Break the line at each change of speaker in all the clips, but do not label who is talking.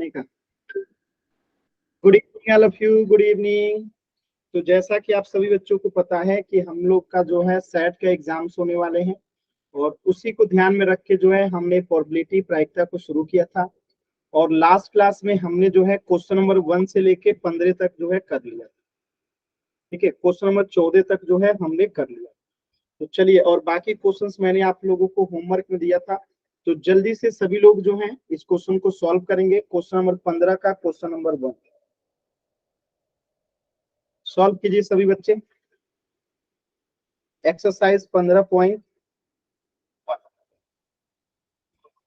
आने का। Good evening all of you, good evening. तो जैसा कि आप सभी बच्चों को पता है कि हम लोग का जो है सेट का एग्जाम्स होने वाले हैं, और उसी को ध्यान में रख के जो है हमने प्रोबेबिलिटी प्रायिकता को शुरू किया था। और लास्ट क्लास में हमने जो है क्वेश्चन नंबर 1 से लेके 15 तक जो है कर लिया। ठीक है, क्वेश्चन नंबर 14 तक जो है हमने कर लिया। तो चलिए, और बाकी क्वेश्चंस मैंने आप लोगों को होमवर्क में दिया था, तो जल्दी से सभी लोग जो हैं इस क्वेश्चन को सॉल्व करेंगे। क्वेश्चन नंबर 15 का क्वेश्चन नंबर 1 सॉल्व कीजिए सभी बच्चे। एक्सरसाइज 15.1,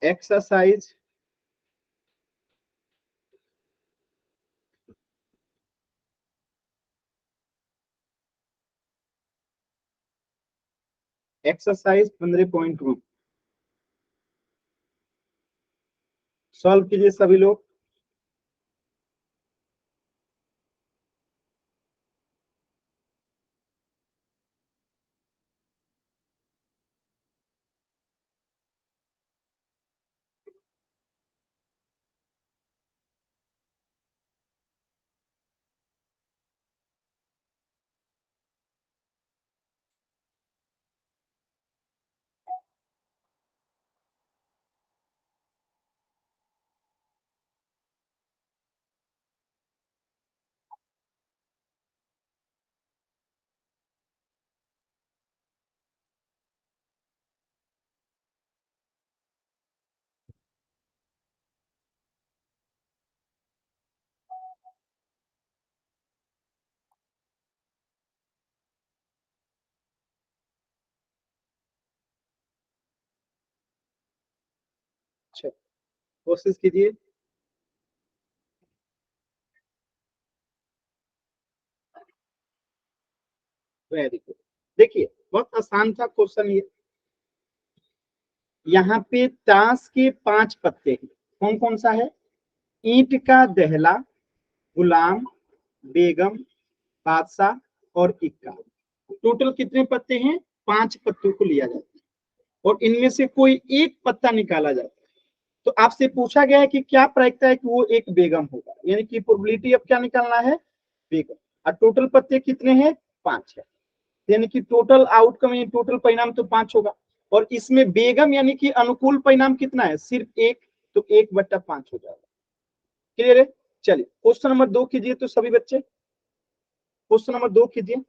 एक्सरसाइज एक्सरसाइज 15.1 सॉल्व कीजिए सभी लोग। अच्छा, कोशिश कीजिए। Very good. देखिए, बहुत आसान था क्वेश्चन ये। यहाँ पे ताश के 5 पत्ते हैं। कौन कौन सा है? ईंट का दहला, गुलाम, बेगम, बादशाह और इक्का। टोटल कितने पत्ते हैं? 5 पत्तों को लिया जाता है और इनमें से कोई एक पत्ता निकाला जाता है। तो आपसे पूछा गया है कि क्या प्रायिकता है कि वो एक बेगम होगा, यानी कि प्रोबेबिलिटी अब क्या निकालना है? बेगम। और टोटल पत्ते कितने हैं? 5 है, यानी कि टोटल आउटकम यानी टोटल परिणाम तो 5 होगा। और इसमें बेगम यानी कि अनुकूल परिणाम कितना है? सिर्फ एक, तो 1/5 हो जाएगा। क्लियर है? चलिए, क्वेश्चन नंबर 2 कीजिए तो सभी बच्चे। क्वेश्चन नंबर 2 कीजिए।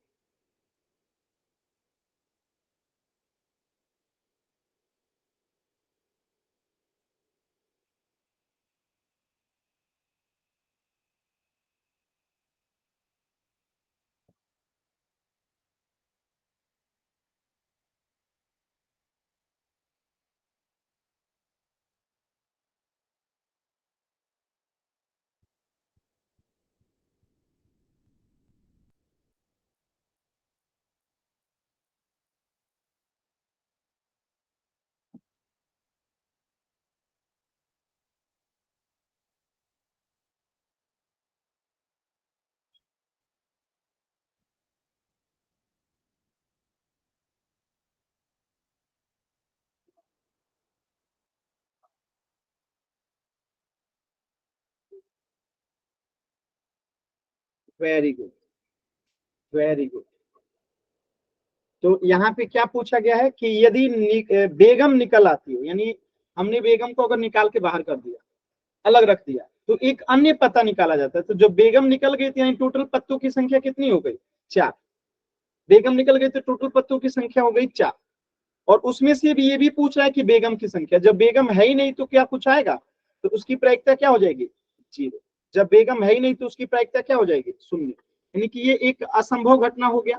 Very good, very good. तो यहाँ पे क्या पूछा गया है कि यदि बेगम निकल आती हो, यानी हमने बेगम को अगर निकाल के बाहर कर दिया, अलग रख दिया, तो एक अन्य पत्ता निकाला जाता है। तो जब बेगम निकल गई थी, यानी टोटल पत्तों की संख्या कितनी हो गई? 4। बेगम निकल गई तो टोटल पत्तों की संख्या हो गई 4। और उसमें से भी ये भी पूछ रहा है कि बेगम की संख्या। जब बेगम है ही नहीं तो क्या कुछ आएगा? तो उसकी प्रायिकता क्या हो जाएगी? 0। जब बेगम है ही नहीं तो उसकी प्रायिकता क्या हो जाएगी? 0। यानी कि ये एक असंभव घटना हो गया।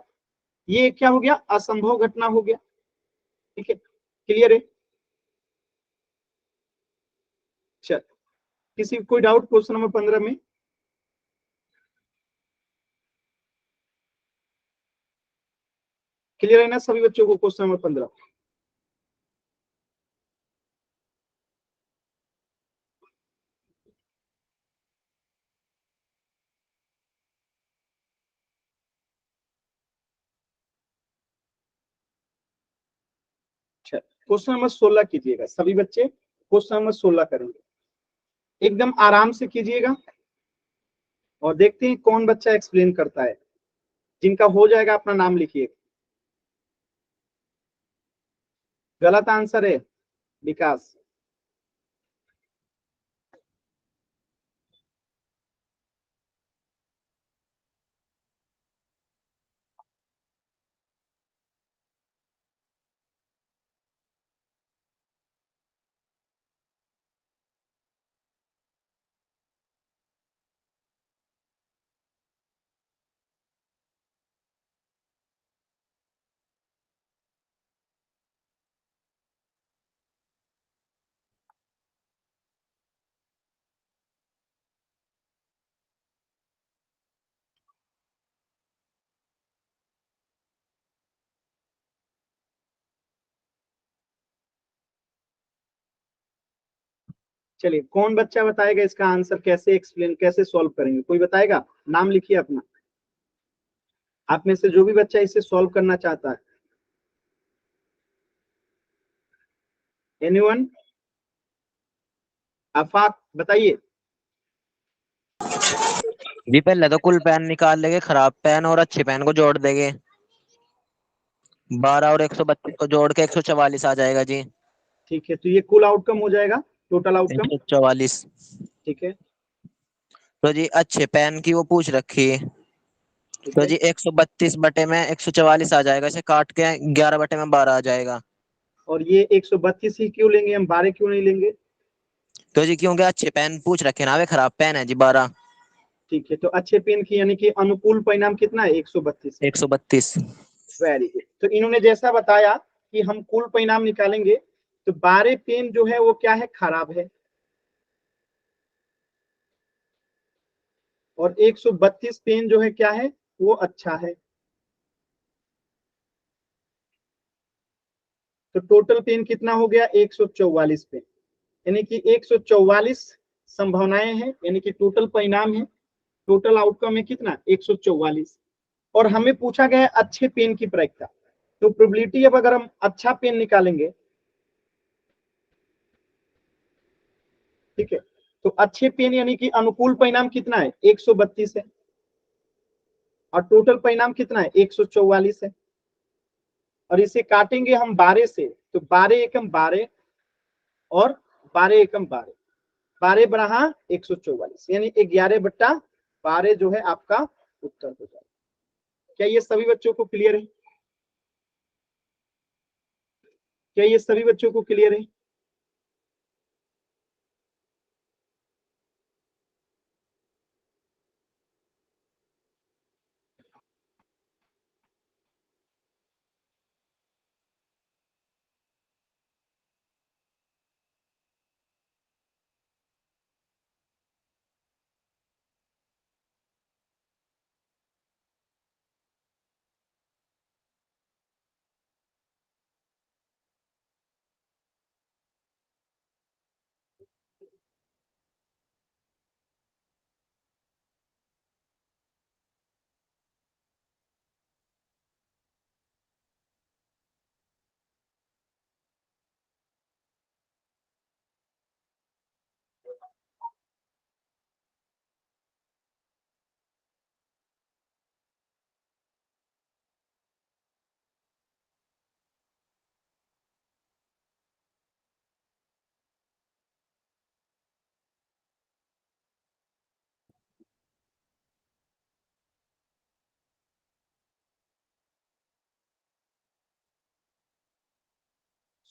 ये क्या हो गया? असंभव घटना हो गया। ठीक है, क्लियर है? चल, किसी कोई डाउट क्वेश्चन नंबर 15 में? क्लियर है ना सभी बच्चों को क्वेश्चन नंबर 15? अच्छा, क्वेश्चन नंबर 16 कीजिएगा सभी बच्चे। क्वेश्चन नंबर 16 करेंगे। एकदम आराम से कीजिएगा और देखते हैं कौन बच्चा एक्सप्लेन करता है। जिनका हो जाएगा अपना नाम लिखिए। गलत आंसर है विकास। चलिए कौन बच्चा बताएगा इसका आंसर, कैसे एक्सप्लेन, कैसे सॉल्व करेंगे, कोई बताएगा? नाम लिखिए अपना। आप में से जो भी बच्चा इसे सॉल्व करना चाहता है। एनीवन? आफाक बताइए।
जी पहले तो कुल पेन निकाल लेंगे, खराब पेन और अच्छे पेन को जोड़ देंगे। 12 और 132 को जोड़ के 144 आ जाएगा जी।
ठीक है, तो ये कुल आउटकम हो जाएगा, टोटल आउटकम।
144।
ठीक है।
तो जी अच्छे पेन की वो पूछ रखी है।
ठीक
तो
है।
जी 132 बटे में 144 आ जाएगा, इसे काट के 11 बटे में 12 आ जाएगा।
और ये 132 ही क्यों लेंगे हम, 12 क्यों नहीं लेंगे?
तो जी क्योंकि अच्छे पेन पूछ रखे ना, वे खराब पेन है जी 12।
ठीक है, तो अच्छे पेन की यानी कि अनुकूल परिणाम कितना है? 132 है।
132।
Very good. तो इन्होंने जैसा बताया कि हम कुल परिणाम निकालेंगे, तो 12 पेन जो है वो क्या है, खराब है, और 132 पेन जो है क्या है, वो अच्छा है। तो टोटल पेन कितना हो गया, 144 पेन। यानी कि 144 संभावनाएं हैं, यानी कि टोटल परिणाम है। टोटल आउटकम है कितना, 144। और हमें पूछा गया है अच्छे पेन की प्रायिकता। तो प्रोबेबिलिटी, अब अगर हम अच्छा पेन निकालेंगे, ठीक है, तो अच्छे पेन यानी कि अनुकूल परिणाम कितना है, 132 है, और टोटल परिणाम कितना है, 144 है। और इसे काटेंगे हम 12 से, तो 12 एकम 12 और 12 एकम 12, 12 बराहा 144, यानी 11/12 जो है आपका उत्तर हो जाएगा। क्या ये सभी बच्चों को क्लियर है? क्या ये सभी बच्चों को क्लियर है?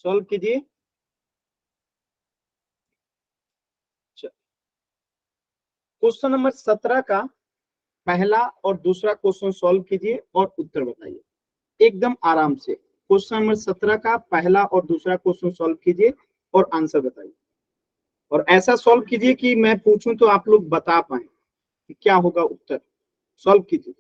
सॉल्व कीजिए। क्वेश्चन नंबर 17 का पहला और दूसरा क्वेश्चन सॉल्व कीजिए और उत्तर बताइए एकदम आराम से। क्वेश्चन नंबर 17 का पहला और दूसरा क्वेश्चन सॉल्व कीजिए और आंसर बताइए। और ऐसा सॉल्व कीजिए कि मैं पूछूं तो आप लोग बता पाए कि क्या होगा उत्तर। सॉल्व कीजिए।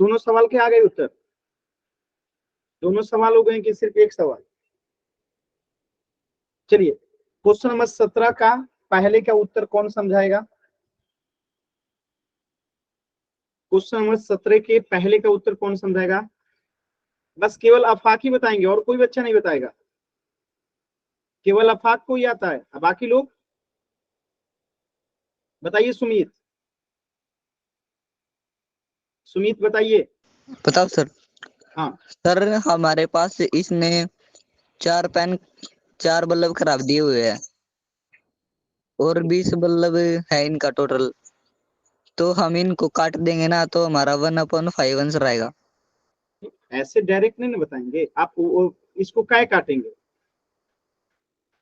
दोनों सवाल के आ गए उत्तर? दोनों सवाल हो गए कि सिर्फ एक सवाल? चलिए, क्वेश्चन नंबर 17 का पहले का उत्तर कौन समझाएगा? क्वेश्चन नंबर 17 के पहले का उत्तर कौन समझाएगा? बस केवल आफाक ही बताएंगे और कोई बच्चा नहीं बताएगा, केवल आफाक को ही आता है। अब बाकी लोग बताइए। सुमित, सुमित बताइए।
बताओ सर।
हाँ
सर हमारे पास इसने 4 बल्ब खराब दिए हुए हैं और 20 बल्ब है इनका टोटल, तो हम इनको काट देंगे ना तो हमारा 1/5 आंसर आएगा।
ऐसे डायरेक्ट नहीं बताएंगे आप। इसको काय काटेंगे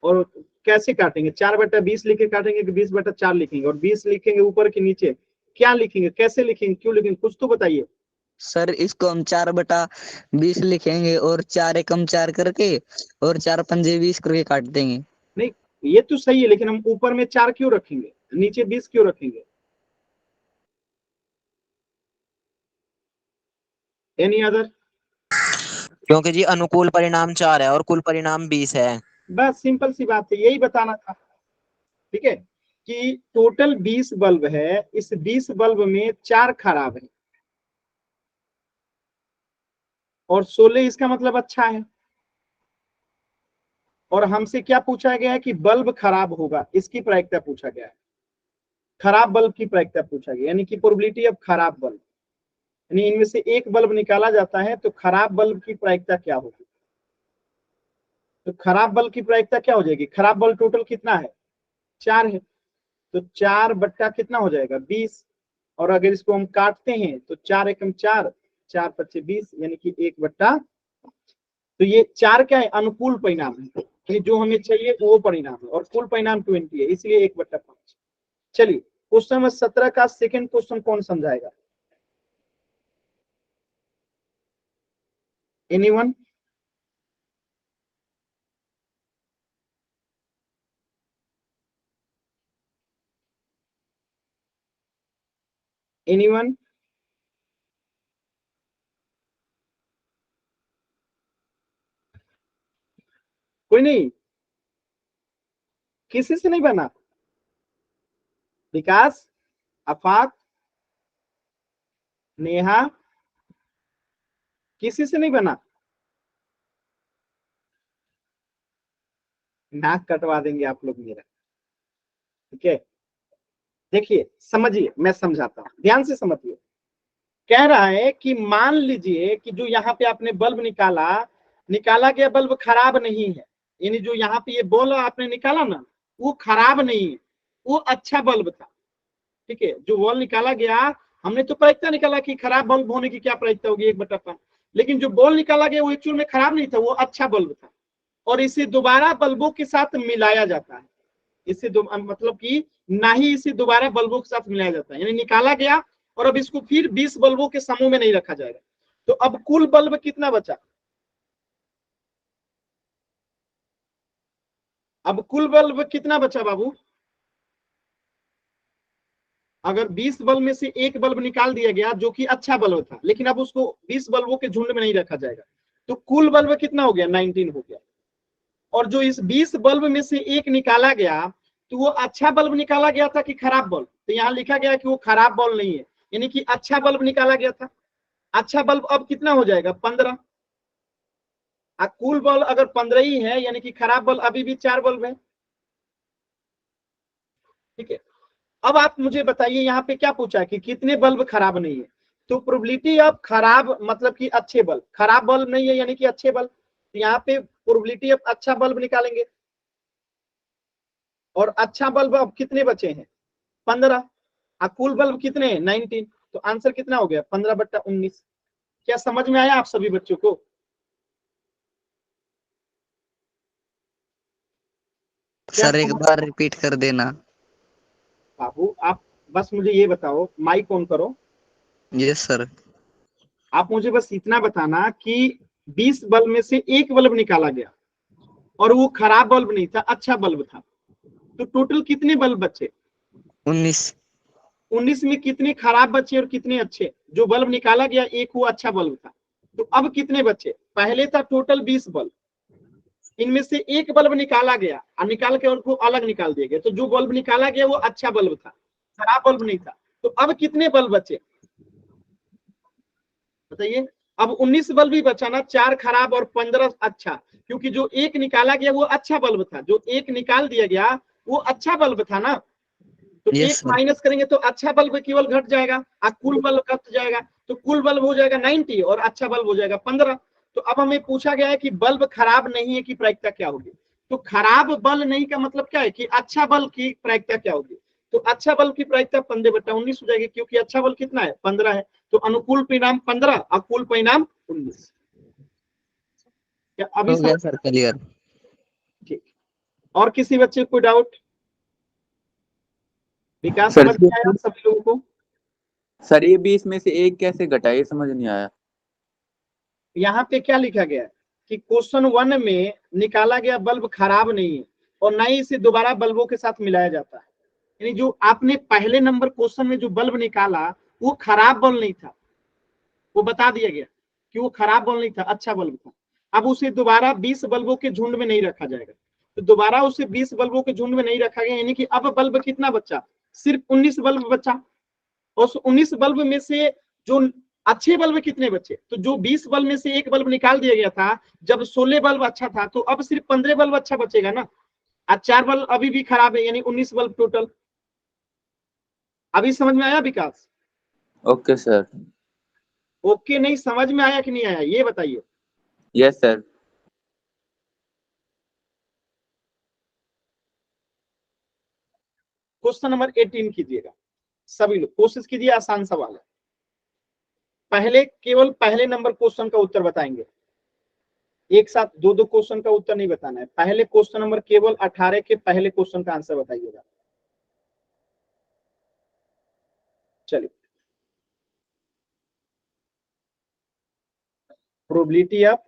और कैसे काटेंगे? 4/20 लिख के काटेंगे कि 20/4 लिखेंगे? और 20 लिखेंगे ऊपर के नीचे, क्या लिखेंगे, कैसे लिखेंगे, क्यों लिखेंगे, कुछ तो बताइए।
सर इसको हम 4/20 लिखेंगे और 4 एकम 4 करके और 4 पंजे 20 करके काट देंगे।
नहीं, ये तो सही है, लेकिन हम ऊपर में 4 क्यों रखेंगे, नीचे 20 क्यों रखेंगे? Any other?
क्योंकि जी अनुकूल परिणाम 4 है और कुल परिणाम 20 है।
बस सिंपल सी बात है, यही बताना था। ठीक है, कि टोटल 20 बल्ब है, इस 20 बल्ब में 4 खराब है और 16 इसका मतलब अच्छा है। और हमसे क्या पूछा गया है कि बल्ब खराब होगा, इसकी प्रायिकता पूछा गया है, खराब बल्ब की प्रायिकता पूछा गया, यानी कि प्रोबेबिलिटी ऑफ खराब बल्ब। यानी इनमें से एक बल्ब निकाला जाता है तो खराब बल्ब की प्रायिकता क्या होगी? तो खराब बल्ब की प्रायिकता क्या हो जाएगी? खराब बल्ब टोटल कितना है? 4 है, तो 4 बट्टा कितना हो जाएगा? 20। और अगर इसको हम काटते हैं तो 4 एकम 4, 4 पच्चे 20, यानी कि 1/5। तो ये 4 क्या है? अनुकूल परिणाम है, कि जो हमें चाहिए वो परिणाम है, और कुल परिणाम 20 है, इसलिए 1/5। चलिए, क्वेश्चन नंबर 17 का सेकंड क्वेश्चन कौन समझाएगा? एनीवन? एनीवन? कोई नहीं? किसी से नहीं बना? विकास, आफाक, नेहा, किसी से नहीं बना? नाक कटवा देंगे आप लोग मेरा। ठीक है, देखिए समझिए, मैं समझाता हूं, ध्यान से समझिए। कह रहा है कि मान लीजिए कि जो यहाँ पे आपने बल्ब निकाला गया बल्ब खराब नहीं है, यानी जो यहाँ पे ये बल्ब आपने निकाला ना, वो खराब नहीं है, वो अच्छा बल्ब था। ठीक है, जो बल्ब निकाला गया, हमने तो प्रायिकता निकाला कि खराब बल्ब होने की क्या प्रायिकता होगी, 1/5। लेकिन जो बल्ब निकाला गया वो एक्चुअल में खराब नहीं था, वो अच्छा बल्ब था। और इसे दोबारा बल्बों के साथ मिलाया जाता है। इसे मतलब कि ना ही इसे दोबारा बल्बों के साथ मिलाया जाता है, यानी निकाला गया और अब इसको फिर 20 बल्बों के समूह में नहीं रखा जाएगा। तो अब कुल बल्ब कितना बचा? अब कुल बल्ब कितना बचा बाबू? अगर 20 बल्ब में से एक बल्ब निकाल दिया गया जो कि अच्छा बल्ब था, लेकिन अब उसको 20 बल्बों के झुंड में नहीं रखा जाएगा, तो कुल बल्ब कितना हो गया? 19 हो गया। और जो इस 20 बल्ब में से एक निकाला गया, तो वो अच्छा बल्ब निकाला गया था कि खराब बल्ब? तो यहाँ लिखा गया कि वो खराब बल्ब नहीं है, यानी कि अच्छा बल्ब निकाला गया था। अच्छा बल्ब अब कितना हो जाएगा? 15। कुल बल्ब अगर 15 ही है, यानी कि खराब बल्ब अभी भी 4 बल्ब है। ठीक है, अब आप मुझे बताइए यहाँ पे क्या पूछा है कि कितने बल्ब खराब नहीं है? तो प्रोबेबिलिटी ऑफ खराब मतलब कि अच्छे बल्ब, खराब बल्ब नहीं है यानी कि अच्छे बल्ब, तो यहाँ पे प्रोबेबिलिटी ऑफ अच्छा बल्ब निकालेंगे। और अच्छा बल्ब अब कितने बचे हैं? 15। कुल बल्ब कितने हैं? 19। तो आंसर कितना हो गया? 15/19। क्या समझ में आया आप सभी बच्चों को? क्या
सर एक
समझ?
बार रिपीट कर देना।
बाबू आप बस मुझे ये बताओ, माइक ऑन करो।
Yes sir.
आप मुझे बस इतना बताना कि 20 बल्ब में से एक बल्ब निकाला गया और वो खराब बल्ब नहीं था, अच्छा बल्ब था, तो टोटल कितने बल्ब बचे?
19।
19 में कितने खराब बचे और कितने अच्छे? जो बल्ब निकाला गया एक वो अच्छा बल्ब था। तो अब कितने बचे? पहले था टोटल 20 बल्ब, इनमें से एक बल्ब निकाला गया और निकाल के उनको अलग निकाल दिया गया। तो जो बल्ब निकाला गया वो अच्छा बल्ब था, खराब बल्ब नहीं था। तो अब कितने बल्ब बचे बताइए? अब 19 बल्ब ही बचा ना, 4 खराब और 15 अच्छा, क्योंकि जो एक निकाला गया वो अच्छा बल्ब था, जो एक निकाल दिया गया वो अच्छा बल्ब था ना। तो
यस
एक
सर।
माइनस करेंगे तो अच्छा बल्ब केवल घट जाएगा और कुल बल्ब घट जाएगा। तो कुल बल्ब हो जाएगा 90 और अच्छा बल्ब हो जाएगा 15। तो अब हमें पूछा गया है कि बल्ब खराब नहीं है की प्रायिकता क्या होगी। तो खराब बल्ब नहीं का मतलब क्या है कि अच्छा बल्ब की प्रायिकता क्या होगी। तो अच्छा बल्ब की प्रायिकता 15/19 हो जाएगी, क्योंकि अच्छा बल्ब कितना है 15 है। तो अनुकूल परिणाम 15 और कुल परिणाम 19। क्या अभी
हो गया
समझ?
Sir clear.
ठीक। और किसी बच्चे को डाउट? विकास
सर
समझ में आया सभी लोगों को?
सर ये 20 में से एक कैसे घटा, ये समझ नहीं आया।
यहाँ पे क्या लिखा गया है कि क्वेश्चन 1 में निकाला गया बल्ब खराब नहीं है और ना ही इसे दोबारा बल्बों के साथ मिलाया जाता है। यानी जो आपने पहले नंबर क्वेश्चन में जो बल्ब निकाला वो खराब बल्ब नहीं था, वो बता दिया गया कि वो खराब बल्ब नहीं था, अच्छा बल्ब था। अब उसे दोबारा 20 बल्बों के झुंड में नहीं रखा जाएगा। तो दोबारा उसे 20 बल्बों के झुंड में नहीं रखा गया, यानी कि अब बल्ब कितना बचा? सिर्फ 19 बल्ब बचा। और उस 19 बल्ब में से जो अच्छे बल्ब कितने बचे? तो जो 20 बल्ब में से एक बल्ब निकाल दिया गया था, जब 16 बल्ब अच्छा था, तो अब सिर्फ 15 बल्ब अच्छा बचेगा ना। आज 4 बल्ब अभी भी खराब है, यानी 19 बल्ब टोटल। अभी समझ में आया विकास?
Okay sir.
ओके नहीं समझ में आया कि नहीं आया ये बताइए?
Yes sir.
क्वेश्चन नंबर 18 कीजिएगा, सभी लोग कोशिश कीजिए, आसान सवाल है। पहले केवल पहले नंबर क्वेश्चन का उत्तर बताएंगे, एक साथ दो दो क्वेश्चन का उत्तर नहीं बताना है। पहले क्वेश्चन नंबर केवल 18 के पहले क्वेश्चन का आंसर बताइएगा। चलिए, प्रोबेबिलिटी ऑफ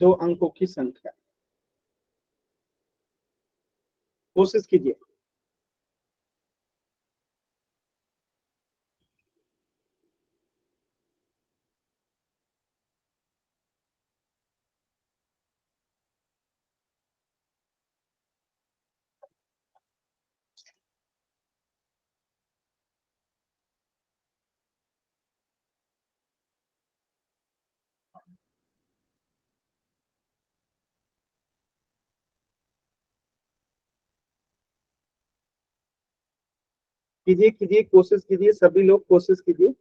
दो अंकों की संख्या, कोशिश कीजिए। कीजिए कीजिए कोशिश कीजिए, सभी लोग कोशिश कीजिए।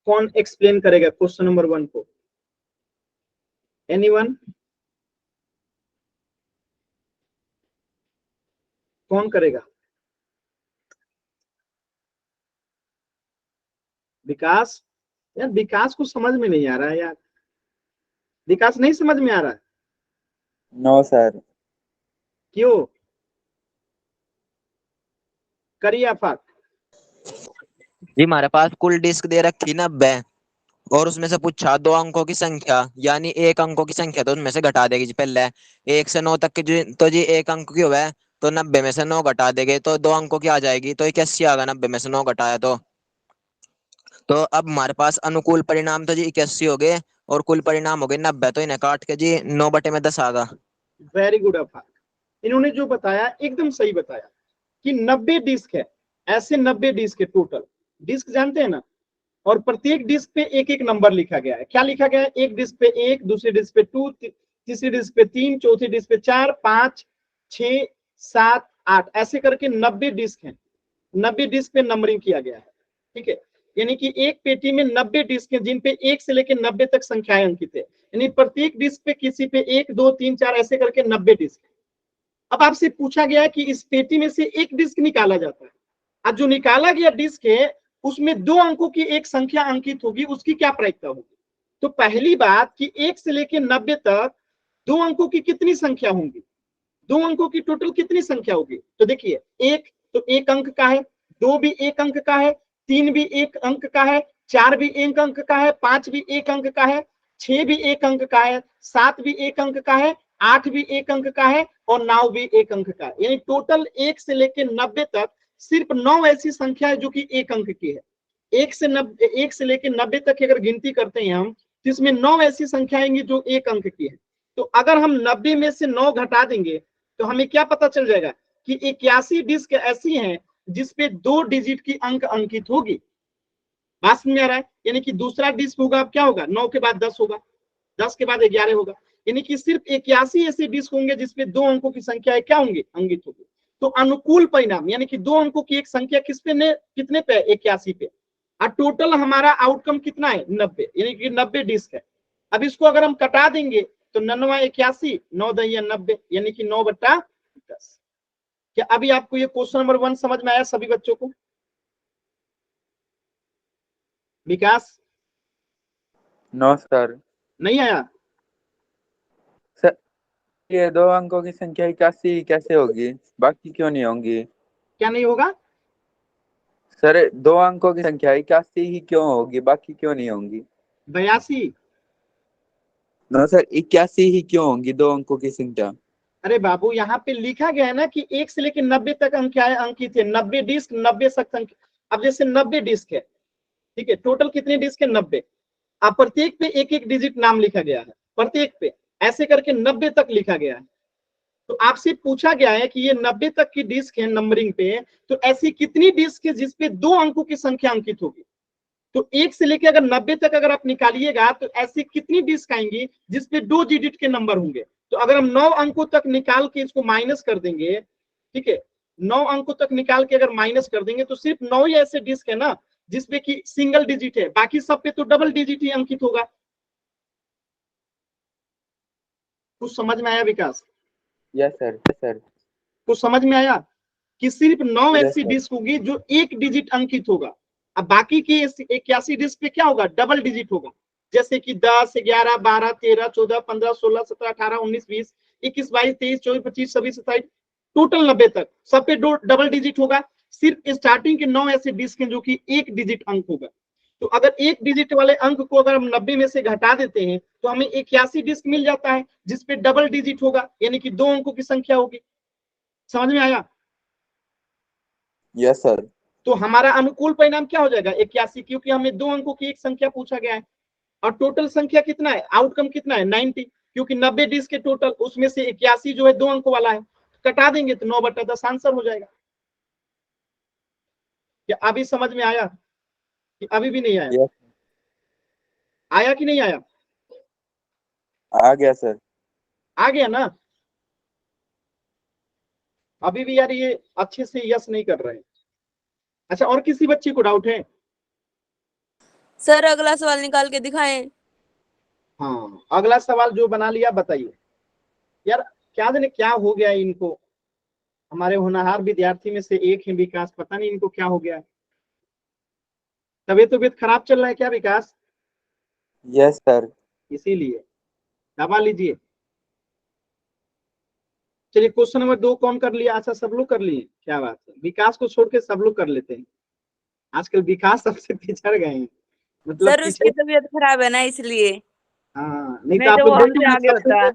कौन एक्सप्लेन करेगा क्वेश्चन नंबर 1 को? एनीवन? कौन करेगा? विकास? यार विकास को समझ में नहीं आ रहा है यार, विकास नहीं समझ में आ रहा है।
No sir.
क्यों? करिए आफाक।
जी हमारे पास कुल डिस्क दे रखी 90 और उसमें से पूछा दो अंकों की संख्या, यानी एक अंकों की संख्या तो उनमें से घटा देगी जी पहले 1 से 9 तक की जो तो जी एक अंक की हुआ है, तो 90 में से 9 घटा देंगे तो दो अंकों की आ जाएगी, तो 81 आ गया 90 में से 9 घटाया तो अब हमारे पास अनुकूल परिणाम तो जी 81 हो गए और कुल परिणाम हो गए 90, तो इन्हें काट के जी 9/10 आ गया।
वेरी गुड आफाक, इन्होंने जो बताया एकदम सही बताया कि 90 डिस्क है, ऐसे 90 डिस्क है टोटल। डिस्क जानते हैं ना, और प्रत्येक डिस्क पे एक एक नंबर लिखा गया है। क्या लिखा गया है? एक डिस्क पे 1, दूसरी डिस्क पे 2, तीसरी डिस्क पे 3, चौथी डिस्क पे 4, 5, 6, 7, 8, ऐसे करके 90 डिस्क हैं। 90 डिस्क पे नंबरिंग किया गया है, ठीक है। यानी कि एक पेटी में 90 डिस्क हैं जिन पे 1 से लेकर 90 तक संख्याएं अंकित है, यानी प्रत्येक डिस्क पे किसी पे 1 2 3 4 ऐसे करके 90 डिस्क है। अब आपसे पूछा गया है कि इस पेटी में से एक डिस्क निकाला जाता है। अब जो निकाला गया डिस्क है उसमें 2 अंकों की एक संख्या अंकित होगी, उसकी क्या प्रायिकता होगी? तो पहली बात कि 1 से लेकर 90 तक 2 अंकों की कितनी संख्या होंगी, 2 अंकों की टोटल कितनी संख्या होगी? तो देखिए, एक तो 1 अंक का है, 2 भी 1 अंक का है, 3 भी 1 अंक का है, 4 भी 1 अंक का है, 5 भी 1 अंक का है, 6 भी 1 अंक का है, 7 भी 1 अंक का है, 8 भी 1 अंक का है और 9 भी 1 अंक का है। यानी टोटल 1 से लेकर 90 तक सिर्फ 9 ऐसी संख्या है जो कि 1 अंक की है। 1 से लेकर 90 तक की अगर गिनती करते हैं हम, तो इसमें 9 ऐसी संख्या आएंगी जो 1 अंक की है। तो अगर हम 90 में से 9 घटा देंगे तो हमें क्या पता चल जाएगा कि 81 डिस्क ऐसी हैं जिसपे 2 डिजिट की अंक अंकित होगी। बात समझ में आ रहा है? यानी कि दूसरा डिस्क होगा, अब क्या होगा, 9 के बाद 10 होगा, 10 के बाद 11 होगा, यानी कि सिर्फ 81 ऐसे डिस्क होंगे जिसपे 2 अंकों की संख्या क्या होंगी, अंकित होगी। तो अनुकूल परिणाम यानी कि 2 अंकों की एक संख्या किस पे ने कितने पे, 81 पे, और टोटल हमारा आउटकम कितना है, 90, यानी कि 90 डिस्क है। अब इसको अगर हम कटा देंगे तो 9 81 9 10 90, यानी कि 9/10। क्या अभी आपको ये क्वेश्चन नंबर 1 समझ में आया सभी बच्चों को? विकास,
नो सर।
नहीं आया?
सर ये 2 अंकों की संख्या 81 कैसे होगी, बाकी क्यों नहीं होंगी?
क्या नहीं होगा?
सर 2 अंकों की संख्या 81 ही क्यों होगी, बाकी क्यों नहीं होंगी?
82?
नो सर, 81 ही क्यों होंगी 2 अंकों की संख्या?
अरे बाबू, यहाँ पे लिखा गया है ना कि 1 से लेकर 90 तक अंकित है, 90 डिस्क 90 संख्या। अब जैसे 90 डिस्क है, ठीक है, टोटल कितने डिस्क है, 90। अब प्रत्येक पे एक एक डिजिट नाम लिखा गया है, प्रत्येक पे ऐसे करके 90 तक लिखा गया है। तो आपसे पूछा गया है कि ये 90 तक की डिस्क है नंबरिंग पे, तो ऐसी कितनी डिस्क है जिसपे 2 अंकों की संख्या अंकित होगी? तो 1 से लेकर अगर 90 तक अगर आप निकालिएगा तो ऐसी कितनी डिस्क आएंगी जिसपे 2 डिजिट के नंबर होंगे? तो अगर हम 9 अंकों तक निकाल के इसको माइनस कर देंगे, ठीक है, 9 अंकों तक निकाल के अगर माइनस कर देंगे तो सिर्फ 9 ही ऐसे डिस्क है ना जिसपे कि सिंगल डिजिट है, बाकी सब पे तो डबल डिजिट ही अंकित होगा। कुछ समझ में आया Vikas?
Yes sir, yes sir.
कुछ समझ में आया कि सिर्फ 9
Yes,
ऐसी
sir.
डिस्क होगी जो एक डिजिट अंकित होगा। अब बाकी की 81 डिस्क पे क्या होगा, डबल डिजिट होगा, जैसे कि 10 11 12 13 14 15 16 17 18 19 20 21 22 23 24 25 26 27 टोटल 90 तक सब पे डबल डिजिट होगा। सिर्फ स्टार्टिंग के 9 ऐसे डिस्क हैं जो कि एक डिजिट अंक होगा। तो अगर एक डिजिट वाले अंक को अगर हम 90 में से घटा देते हैं तो हमें 81 डिस्क मिल जाता है जिसपे डबल डिजिट होगा, यानी कि 2 अंकों की संख्या होगी। समझ में आया?
Yes sir.
तो हमारा अनुकूल परिणाम क्या हो जाएगा, 81, क्योंकि हमें 2 अंकों की एक संख्या पूछा गया है और टोटल संख्या कितना है, आउटकम कितना है, 90, क्योंकि 90 डिस्क के टोटल उसमें से 81 जो है 2 अंकों वाला है, कटा देंगे तो 9/10 आंसर हो जाएगा। क्या अभी समझ में आया कि अभी भी नहीं आया?
Yes.
आया कि नहीं आया?
आ गया सर।
आ गया ना? अभी भी यार ये अच्छे से यस नहीं कर रहे हैं। अच्छा, और किसी बच्चे को डाउट है?
सर अगला सवाल निकाल के दिखाएं।
हाँ, अगला सवाल जो बना लिया बताइए। यार क्या जाने क्या हो गया है इनको, हमारे होनहार विद्यार्थी में से एक है विकास, पता नहीं इनको क्या हो गया है। तबीयत खराब चल रहा है क्या विकास?
Yes sir.
इसीलिए दबा लीजिए। चलिए क्वेश्चन नंबर 2 कौन कर लिया? अच्छा, सब लोग कर लिए, क्या बात है, विकास को छोड़ के सब लोग कर लेते हैं। आजकल विकास सबसे पिछड़ गए हैं, मतलब
सर उसकी तबीयत खराब है ना, इसलिए।
हाँ, नहीं तो
नहीं
आप
तो
लोग
वो हमसे आगे होता है।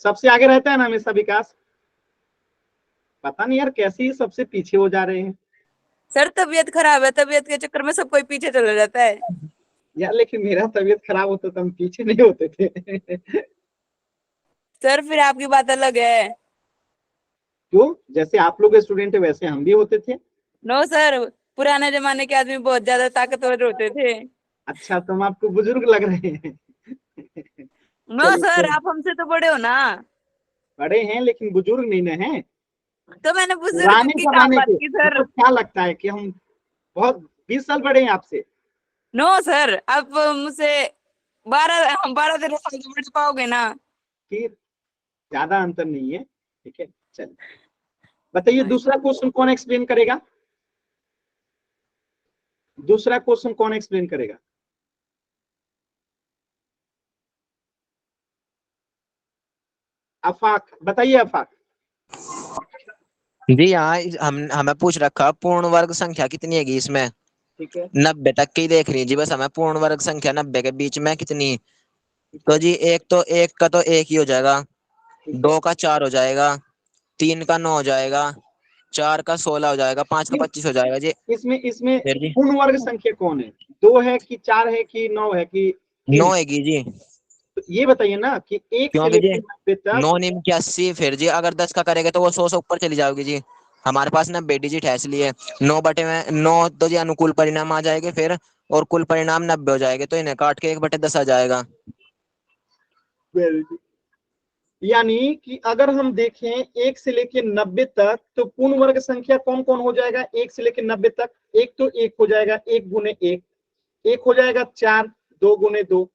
सबसे आगे रहता है ना हमेशा विकास। पता नहीं यार कैसे ही सबसे पीछे हो जा रहे हैं
सर तबीयत खराब है, तबीयत के चक्कर में सब कोई पीछे चला जाता है।
यार, लेकिन मेरा तबीयत खराब होता तो हम पीछे नहीं होते थे।
सर फिर आपकी बात अलग है।
क्यों? जैसे आप लोग स्टूडेंट है वैसे हम भी होते थे।
नो सर, पुराने जमाने के आदमी बहुत ज्यादा ताकतवर होते थे।
अच्छा, तो हम आपको बुजुर्ग लग रहे हैं।
नो
चलिए
सर,
तो
आप हमसे तो बड़े हो ना।
बड़े हैं लेकिन बुजुर्ग नहीं ना हैं।
तो मैंने बुजुर्ग
पुराने
की कहाँ
जमाने
बात
के,
की सर।
मतलब क्या लगता है कि हम बहुत 20 साल बड़े हैं आपसे?
नो सर, आप मुझसे 12 13 साल के बढ़ पाओगे ना?
फिर ज्यादा अंतर नहीं है, ठीक है। चलिए बताइए दूसरा क्वेश्चन कौन एक्सप्लेन करेगा? दूसरा क्वेश्चन कौन एक्सप्लेन करेगा? आफाक बताइए। आफाक
जी यहाँ हमें पूछ रखा पूर्ण वर्ग संख्या कितनी है इसमें,
ठीक है
90 तक की देख रही है जी। बस हमें पूर्ण वर्ग संख्या 90 के बीच में कितनी,
ठीक
तो
है
जी एक का तो एक ही हो जाएगा,
ठीक है।
2 का 4 हो जाएगा, 3 का 9 हो जाएगा, 4 का 16 हो जाएगा, 5 का 25 हो जाएगा जी।
इसमें इसमें
फिर जी
पूर्ण वर्ग संख्या कौन है? 2 है कि 4 है कि 9 है कि
9
3?
है जी,
तो ये बताइए ना कि 1 से
क्योंकि जी
लेकर 90 तक।
9 निम 81। फिर जी अगर 10 का करेंगे तो वो 100 से ऊपर चली जाओगी जी। हमारे पास 90 डिजिट है, इसलिए 9 बटे में 9 तो जी अनुकूल परिणाम आ जाएंगे फिर, और कुल परिणाम 90 हो जाएंगे, तो इन्हें काट के 1/10 आ जाएगा।
Very good. यानी कि अगर हम देखें 1 से लेकर 90 तक, तो पूर्ण वर्ग संख्या कौन कौन हो जाएगा 1 से लेकर 90 तक? एक तो 1 हो जाएगा 1 गुने 1, 1 हो जाएगा 4 2 गुने 2,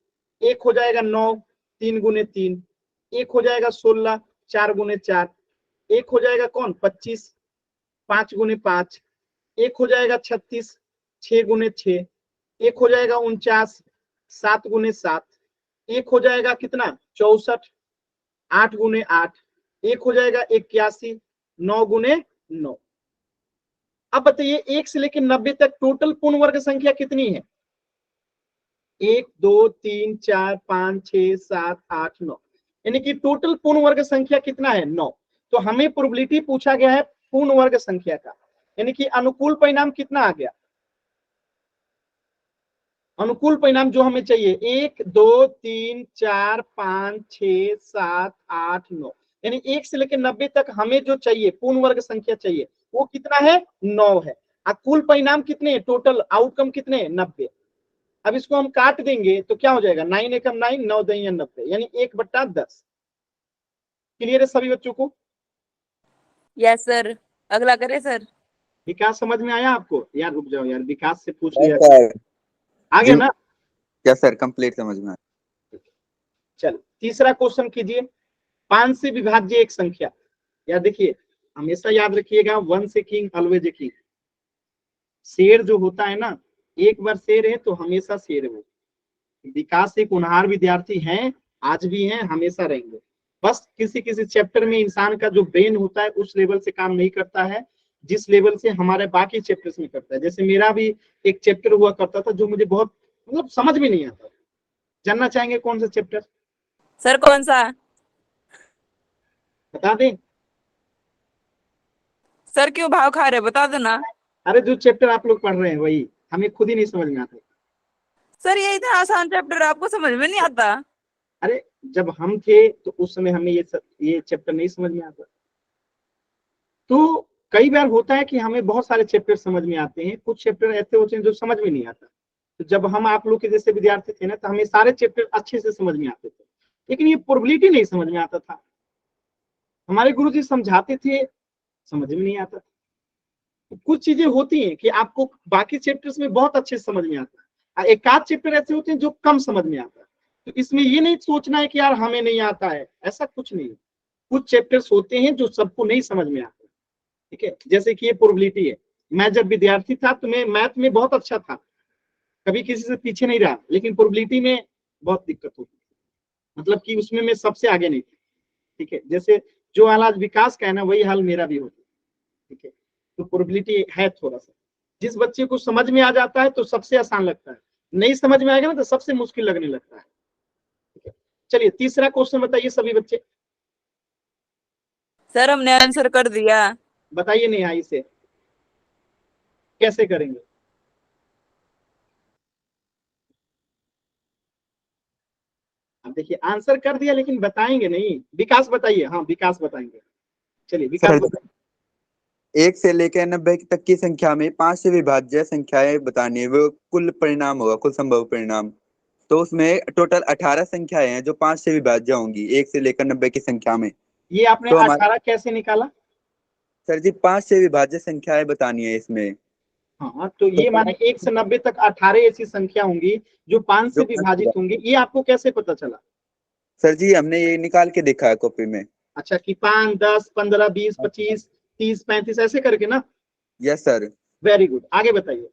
1 हो जाएगा 9 3 गुने 3, 1 हो जाएगा 16 4 गुने 4, 1 हो जाएगा कौन 25 5 गुने 5, 1 हो जाएगा 36 6 गुने 6, 1 हो जाएगा 49 7 गुने 7, 1 हो जाएगा कितना 64 8 गुने 8, 1 हो जाएगा 81 9 गुने 9। अब बताइए 1 से लेकर 90 तक टोटल पूर्ण वर्ग संख्या कितनी है? 1 2 3 4 5 6 7 8 9, यानी कि टोटल पूर्ण वर्ग संख्या कितना है 9। तो हमें प्रोबेबिलिटी पूछा गया है पूर्ण वर्ग संख्या का, यानी कि अनुकूल परिणाम कितना आ गया? अनुकूल परिणाम जो हमें चाहिए 1 2 3 4 5 6 7 8 9, यानी 1 से लेकर 90 तक हमें जो चाहिए पूर्ण वर्ग संख्या चाहिए वो कितना है 9 है। और कुल परिणाम कितने टोटल आउटकम कितने 90। अब इसको हम काट देंगे तो क्या हो जाएगा 9 एकम 9 9 दही 90, यानी 1/10। क्लियर है सभी बच्चों को?
यस सर, अगला करे सर।
विकास समझ में आया आपको? यार रुक जाओ यार, विकास से पूछ
यस
लिया
सर।
आ गया ना?
यस सर, कंप्लीट समझ में आया।
चल तीसरा क्वेश्चन कीजिए। 5 से विभाज्य एक संख्या। यार देखिए हमेशा याद रखिएगा 1 से किंग ऑलवेज ए किंग। शेर जो होता है ना, एक बार शेर है तो हमेशा शेर है वो। विकास एक होनहार विद्यार्थी हैं, आज भी हैं, हमेशा रहेंगे। बस किसी किसी चैप्टर में इंसान का जो ब्रेन होता है उस लेवल से काम नहीं करता है जिस लेवल से हमारे बाकी चैप्टर्स में करता है। जैसे मेरा भी एक चैप्टर हुआ करता था जो मुझे बहुत मतलब समझ में नहीं आता। जानना चाहेंगे कौन सा चैप्टर?
सर कौन सा?
बता दें?
सर क्यों भाव खा रहे, बता दो ना।
अरे जो चैप्टर आप लोग पढ़ रहे हैं वही, हमें खुद ही नहीं समझ में आता।
सर ये इतना आसान चैप्टर आपको समझ में नहीं आता?
अरे जब हम थे तो उस समय हमें ये चैप्टर नहीं समझ में आता। तो कई बार होता है कि हमें बहुत सारे चैप्टर समझ में आते हैं, कुछ चैप्टर ऐसे होते हैं जो समझ में नहीं आता। तो जब हम आप लोग के जैसे विद्यार्थी थे ना तो हमें सारे चैप्टर अच्छे से समझ में आते थे, लेकिन ये प्रोबेबिलिटी नहीं समझ में आता था। हमारे गुरुजी समझाते थे, समझ में नहीं आता था। तो कुछ चीजें होती हैं कि आपको बाकी चैप्टर्स में बहुत अच्छे से समझ में आता है, एक आध चैप्टर ऐसे होते हैं जो कम समझ में आता है। तो इसमें ये नहीं सोचना है कि यार हमें नहीं आता है, ऐसा कुछ नहीं। कुछ चैप्टर्स होते हैं जो सबको नहीं समझ में आते, ठीक है। जैसे कि ये प्रोबेबिलिटी है। मैं जब विद्यार्थी था तो मैं मैथ में बहुत अच्छा था, कभी किसी से पीछे नहीं रहा, लेकिन प्रोबेबिलिटी में बहुत दिक्कत होती थी, मतलब कि उसमें मैं सबसे आगे नहीं था, ठीक है। जैसे जो हाल आज विकास का है ना वही हाल मेरा भी होता, ठीक है। तो प्रोबेबिलिटी है थोड़ा सा। जिस बच्चे को समझ में आ जाता है तो सबसे आसान लगता है, नहीं समझ में आएगा ना तो सबसे मुश्किल लगने लगता है, ठीक है। चलिए तीसरा क्वेश्चन बताइए सभी बच्चे।
सर हमने आंसर कर दिया।
बताइए नेहाई से कैसे करेंगे? अब देखिए आंसर कर दिया लेकिन बताएंगे नहीं। विकास बताइए। हाँ विकास बताएंगे। चलिए विकास
सर
बताइए।
1 से लेकर 90 तक की संख्या में 5 से विभाज्य संख्याएं बतानी है, वो कुल परिणाम होगा, कुल संभव परिणाम। तो उसमें टोटल 18 संख्याएं हैं जो 5 से विभाज्य होंगी 1 से लेकर 90 की संख्या में।
ये आपने
तो हमारे
18 कैसे निकाला?
सर जी 5 से विभाज्य संख्याएं बतानी है इसमें।
हाँ, तो ये माने 1 से 90 तक 18 ऐसी संख्या होंगी जो 5 से
जो
विभाजित होंगी। ये आपको कैसे पता चला?
सर जी हमने ये निकाल के देखा है कॉपी में।
अच्छा, कि 5, 10, 15, 20, 25, 30, 35 ऐसे करके ना।
Yes sir.
वेरी गुड, आगे बताइए।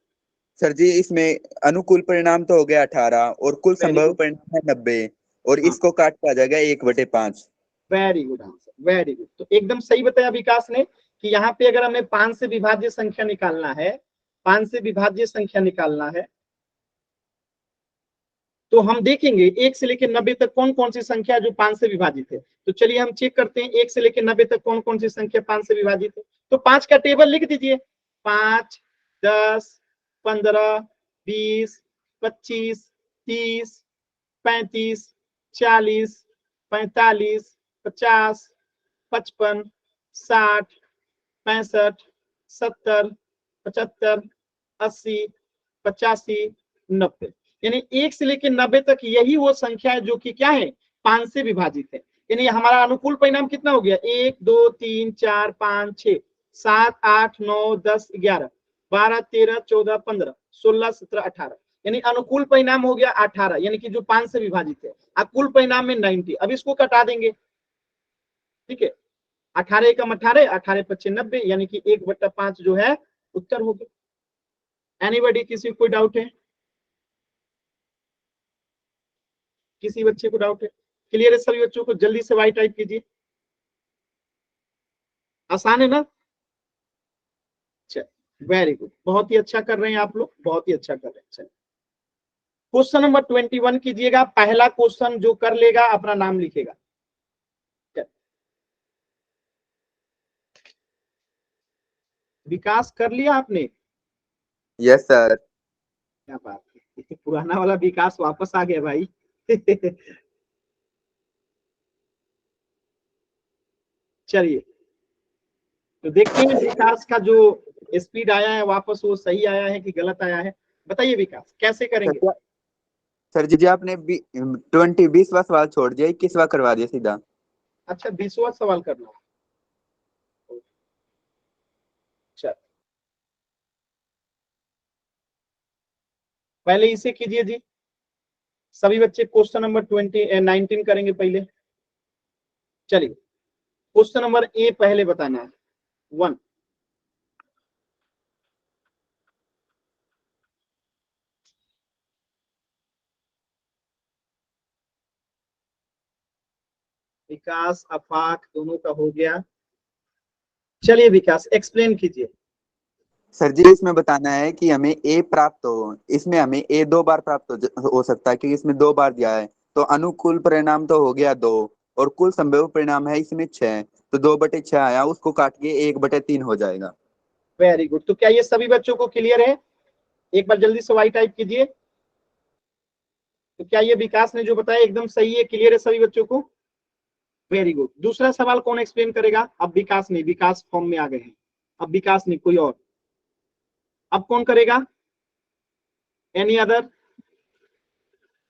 सर जी इसमें अनुकूल परिणाम तो हो गया 18 और कुल
Very
संभव
good.
परिणाम है 90 और
हाँ।
इसको काट के आ जाएगा 1/5।
Very good answer, very good. तो एकदम सही बताया विकास ने कि यहाँ पे अगर हमें 5 से विभाज्य संख्या निकालना है, 5 से विभाज्य संख्या निकालना है, तो हम देखेंगे 1 से लेकर 90 तक कौन कौन सी संख्या जो 5 से विभाजित है। तो चलिए हम चेक करते हैं 1 से लेकर 90 तक कौन कौन सी संख्या 5 से विभाजित है। तो 5 का टेबल लिख दीजिए। 5, 10, 15, 20, 25, 30, 35, 40, 45, 50, 55, 60, 65, 70, 75, 80, 85, 90। यानी 1 से लेकर 90 तक यही वो संख्या है जो कि क्या है, 5 से विभाजित है। यानी हमारा अनुकूल परिणाम कितना हो गया? 1, 2, 3, 4, 5, 6, 7, 8, 9, 10, 11, 12, 13, 14, 15, 16, 17, 18। यानी अनुकूल परिणाम हो गया 18, यानी कि जो 5 से विभाजित है। अब कुल परिणाम में 90। अब इसको कटा देंगे, ठीक है। 18 एकम 18, 18 पच्चीस 90, यानी कि 1/5 जो है उत्तर हो गया। एनीबॉडी, किसी को कोई डाउट है? किसी बच्चे को डाउट है? क्लियर है सभी बच्चों को? जल्दी से वाई टाइप कीजिए। आसान है ना? चल, वेरी गुड, बहुत ही अच्छा कर रहे हैं आप लोग, बहुत ही अच्छा कर रहे हैं। चलिए क्वेश्चन नंबर 21 कीजिएगा। पहला क्वेश्चन जो कर लेगा अपना नाम लिखेगा। विकास कर लिया आपने?
Yes sir.
क्या बात है, पुराना वाला विकास वापस आ गया भाई। चलिए तो देखते हैं विकास का जो स्पीड आया है वापस, वो सही आया है कि गलत आया है। बताइए विकास, कैसे करेंगे?
सर जी आपने 20वां सवाल छोड़ दिया, 21वां करवा दिया सीधा।
अच्छा, 20वां सवाल करना है। चल, पहले इसे कीजिए जी। सभी बच्चे क्वेश्चन नंबर 19 करेंगे पहले। चलिए क्वेश्चन नंबर ए पहले बताना है, 1। विकास अफाक दोनों का हो गया। चलिए विकास एक्सप्लेन कीजिए।
सर जी इसमें बताना है कि हमें ए प्राप्त हो, इसमें हमें ए 2 बार प्राप्त हो सकता है क्योंकि इसमें 2 बार दिया है। तो अनुकूल परिणाम तो हो गया 2 और कुल संभव परिणाम है इसमें 6, तो 2/6 आया, उसको काट के 1/3 हो जाएगा।
Very good. तो क्या ये सभी बच्चों को क्लियर है? एक बार जल्दी से वाई टाइप कीजिए। तो क्या ये विकास ने जो बताया एकदम सही है, क्लियर है सभी बच्चों को? Very good. दूसरा सवाल कौन एक्सप्लेन करेगा? अब विकास नहीं, विकास फॉर्म में आ गए हैं। अब विकास नहीं, कोई और। अब कौन करेगा? Any other?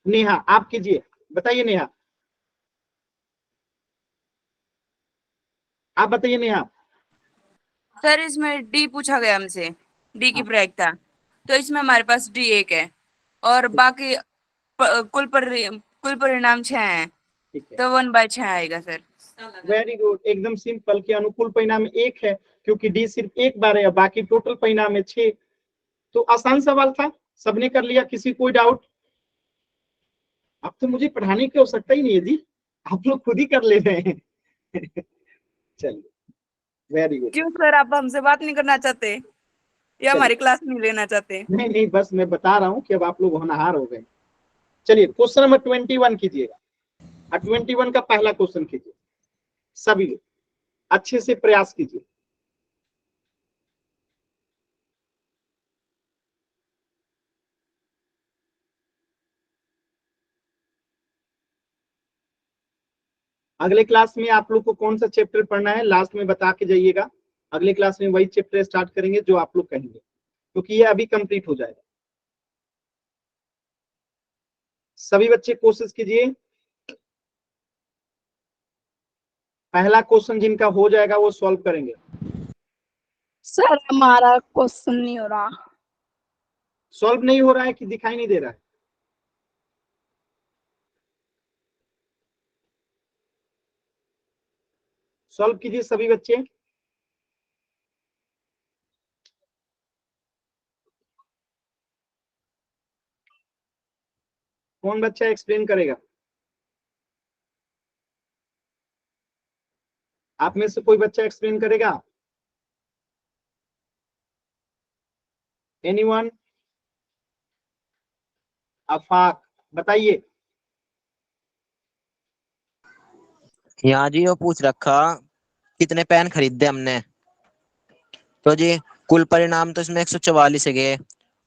नेहा, आप कीजिए। बताइए नेहा, आप बताइए नेहा।
सर इसमें डी पूछा गया हमसे, डी की
हाँ,
प्रायिकता। तो इसमें हमारे पास डी 1 है और बाकी कुल परिणाम 6 हैं,
ठीक है।
तो 1/6 आएगा सर।
वेरी गुड, एकदम सिंपल। के अनुकूल परिणाम 1 है क्योंकि डी सिर्फ एक बार है, बाकी टोटल परिणाम है 6। तो आसान सवाल था, सबने कर लिया। किसी कोई डाउट? अब तो मुझे पढ़ाने की आवश्यकता ही नहीं है जी, आप लोग खुद ही कर ले रहे हैं। चलिए, वेरी गुड।
क्यों सर, आप हमसे बात नहीं करना चाहते या
चलिए,
हमारी क्लास नहीं लेना चाहते?
नहीं नहीं, बस मैं बता रहा हूँ कि अब आप लोग होनहार हो गए। चलिए क्वेश्चन नंबर 21 कीजिएगा। 21 का पहला क्वेश्चन कीजिए सभी लोग, अच्छे से प्रयास कीजिए। अगले क्लास में आप लोग को कौन सा चैप्टर पढ़ना है लास्ट में बता के जाइएगा। अगले क्लास में वही चैप्टर स्टार्ट करेंगे जो आप लोग कहेंगे, क्योंकि ये अभी कंप्लीट हो जाएगा। सभी बच्चे कोशिश कीजिए। पहला क्वेश्चन जिनका हो जाएगा वो सॉल्व करेंगे।
सर हमारा क्वेश्चन नहीं हो रहा।
सॉल्व नहीं हो रहा है कि दिखाई नहीं दे रहा है? सॉल्व कीजिए सभी बच्चे। कौन बच्चा एक्सप्लेन करेगा? आप में से कोई बच्चा एक्सप्लेन करेगा? एनीवन? आफाक बताइए।
यहाँ जी वो पूछ रखा कितने पेन खरीदे हमने, तो जी कुल परिणाम तो इसमें 144 है गए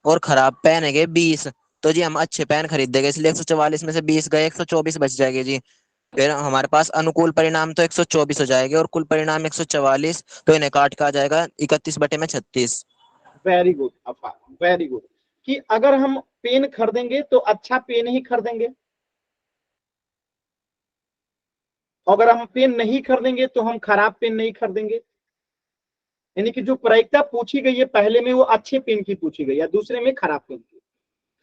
और खराब पेन है गए 20। तो जी हम अच्छे पेन खरीदेंगे इसलिए 144 में से 20 गए, 124 बच जाएंगे जी। फिर हमारे पास अनुकूल परिणाम तो 124 हो जाएंगे और कुल परिणाम 144, तो इन्हें काट के आ जाएगा 31/36।
Very good Afaq, very good. कि अगर हम पेन खरीदेंगे तो अच्छा पेन ही खरीदेंगे, अगर हम पेन नहीं खरीदेंगे तो हम खराब पेन नहीं खरीदेंगे। यानी कि जो प्रायिकता पूछी गई है पहले में वो अच्छे पेन की पूछी गई है, दूसरे में खराब पेन की।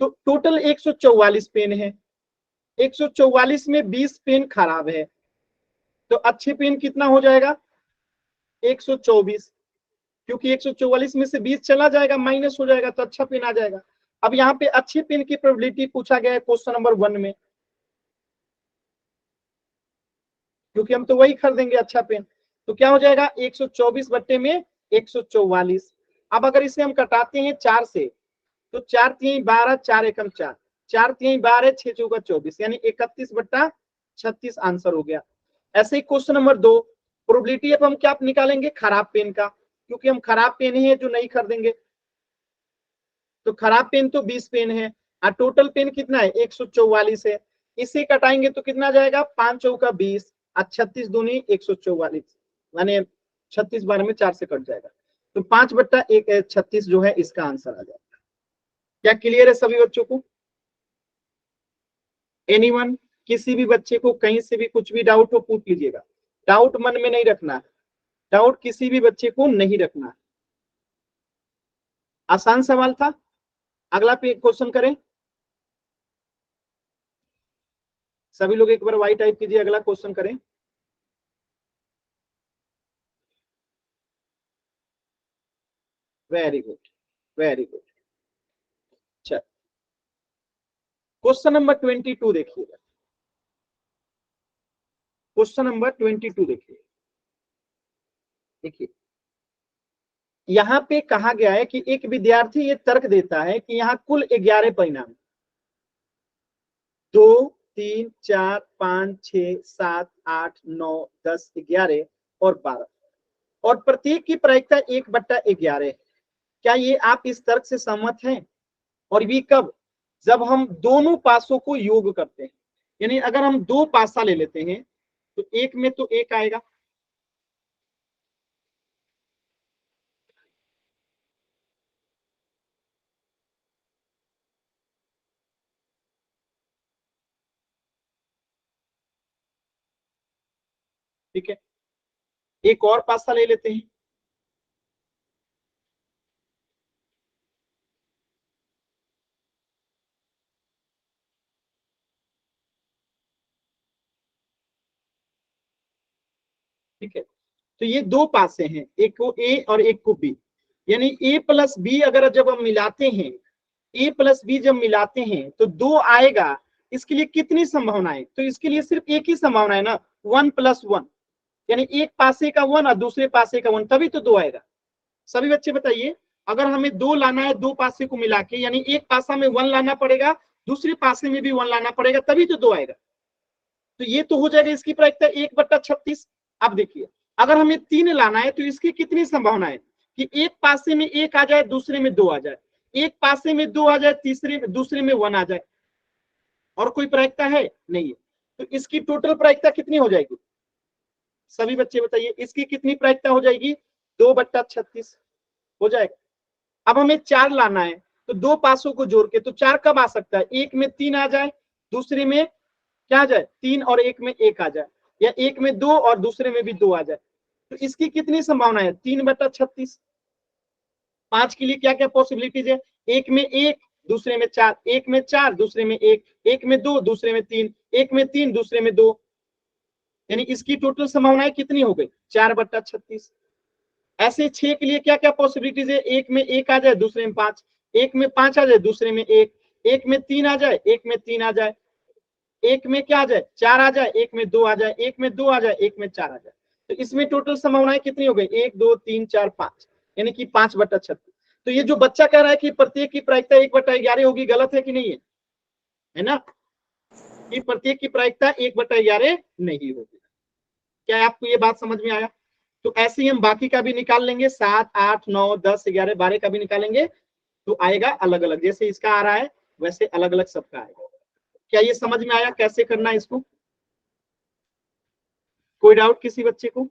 तो टोटल 144 पेन है, 144 में 20 पेन खराब है, तो अच्छे पेन कितना हो जाएगा? 124। क्योंकि 144 में से 20 चला जाएगा, माइनस हो जाएगा, तो अच्छा पेन आ जाएगा। अब यहाँ पे अच्छे पेन की प्रोबेबिलिटी पूछा गया है क्वेश्चन नंबर 1 में, क्योंकि हम तो वही खरीदेंगे अच्छा पेन। तो क्या हो जाएगा? 124 बट्टे में 144। अब अगर इसे हम कटाते हैं 4 से, तो 4 3 12, 4 एकम 4, 4 3 12, 6 चौका 24, यानी 31/36 आंसर हो गया। ऐसे ही क्वेश्चन नंबर 2, प्रोबेबिलिटी अब हम क्या निकालेंगे? खराब पेन का, क्योंकि हम खराब पेन ही है जो नहीं खरीदेंगे। तो खराब पेन तो 20 पेन है और टोटल पेन कितना है? 144 है। इसे कटाएंगे तो कितना जाएगा? 5 चौका 20 और 36 दूनी 144, यानी 36 12 में 4 से कट जाएगा, तो 5/36 जो है इसका आंसर आ जाएगा। क्या क्लियर है सभी बच्चों को? एनीवन? किसी भी बच्चे को कहीं से भी कुछ भी डाउट हो पूछ लीजिएगा, डाउट मन में नहीं रखना है, डाउट किसी भी बच्चे को नहीं रखना है। आसान सवाल था। अगला पे क्वेश्चन करें, सभी लोग एक बार वाई टाइप कीजिए, अगला क्वेश्चन करें। Very good, very good. चल क्वेश्चन नंबर 22 देखिएगा, क्वेश्चन नंबर 22 देखिए। देखिए यहाँ पे कहा गया है कि एक विद्यार्थी ये तर्क देता है कि यहाँ कुल 11 परिणाम, 2 3 4 5 6 7 8 9 10 11 और 12, और प्रत्येक की प्रायिकता 1/11 है। क्या ये आप इस तर्क से सहमत हैं? और भी कब? जब हम दोनों पासों को योग करते हैं, यानी अगर हम दो पासा ले लेते हैं तो एक में तो एक आएगा, ठीक है, एक और पासा ले लेते हैं, ठीक है। तो ये दो पासे हैं, एक को ए और एक को बी, यानी ए प्लस बी अगर जब हम मिलाते हैं, ए प्लस बी जब मिलाते हैं तो 2 आएगा। इसके लिए कितनी संभावना है? तो इसके लिए सिर्फ एक ही संभावना है ना, 1 + 1, यानी एक पासे का 1 और दूसरे पासे का 1, तभी तो 2 आएगा। सभी बच्चे बताइए, अगर हमें 2 लाना है दो पासे को मिला के, यानी एक पासा में 1 लाना पड़ेगा, दूसरे पासे में भी 1 लाना पड़ेगा, तभी तो 2 आएगा। तो ये तो हो जाएगा इसकी प्रायिकता 1/36। अब देखिए अगर हमें 3 लाना है तो इसकी कितनी संभावना है कि एक पासे में 1 आ जाए, दूसरे में 2 आ जाए, एक पासे में 2 आ जाए, दूसरे में 1 आ जाए, और कोई प्रायिकता है नहीं है। तो इसकी टोटल प्रायिकता कितनी हो जाएगी? सभी बच्चे बताइए, इसकी कितनी प्रायिकता हो जाएगी? 2/36 हो जाएगा। अब हमें 4 लाना है तो दो पासों को जोड़ के, तो 4 कब आ सकता है? एक में 3 आ जाए, दूसरे में क्या आ जाए? 3, और एक में 1 आ जाए, या एक में 2 और दूसरे में भी 2 आ जाए। तो इसकी कितनी संभावना है? 3/36। 5 के लिए क्या क्या पॉसिबिलिटीज है? एक में 1, दूसरे में 4, एक में 4 दूसरे में 1, एक में 2 दूसरे में 3, एक में 3 दूसरे में 2, यानी इसकी टोटल संभावनाएं कितनी हो गई 4/36। ऐसे 6 के लिए क्या क्या पॉसिबिलिटीज है, एक में 1 आ जाए दूसरे में 5, एक में 5 आ जाए दूसरे में 1, एक में 3 आ जाए, एक में 3 आ जाए, एक में क्या आ जाए 4 आ जाए, एक में 2 आ जाए, एक में 2 आ जाए, एक में 4 आ जाए। तो इसमें टोटल संभावनाएं कितनी हो गई 1 2 3 4 5, यानी कि 5/36। तो ये जो बच्चा कह रहा है कि प्रत्येक की प्रायिकता 1/11 होगी, गलत है कि नहीं है ना, कि प्रत्येक की प्रायिकता 1/11 नहीं होगी। क्या आपको ये बात समझ में आया? तो ऐसे ही हम बाकी का भी निकाल लेंगे, 7 8 9 10 11 12 का भी निकालेंगे, तो आएगा अलग अलग, जैसे इसका आ रहा है वैसे अलग अलग सबका आएगा। क्या ये समझ में आया कैसे करना है इसको? कोई डाउट किसी बच्चे को?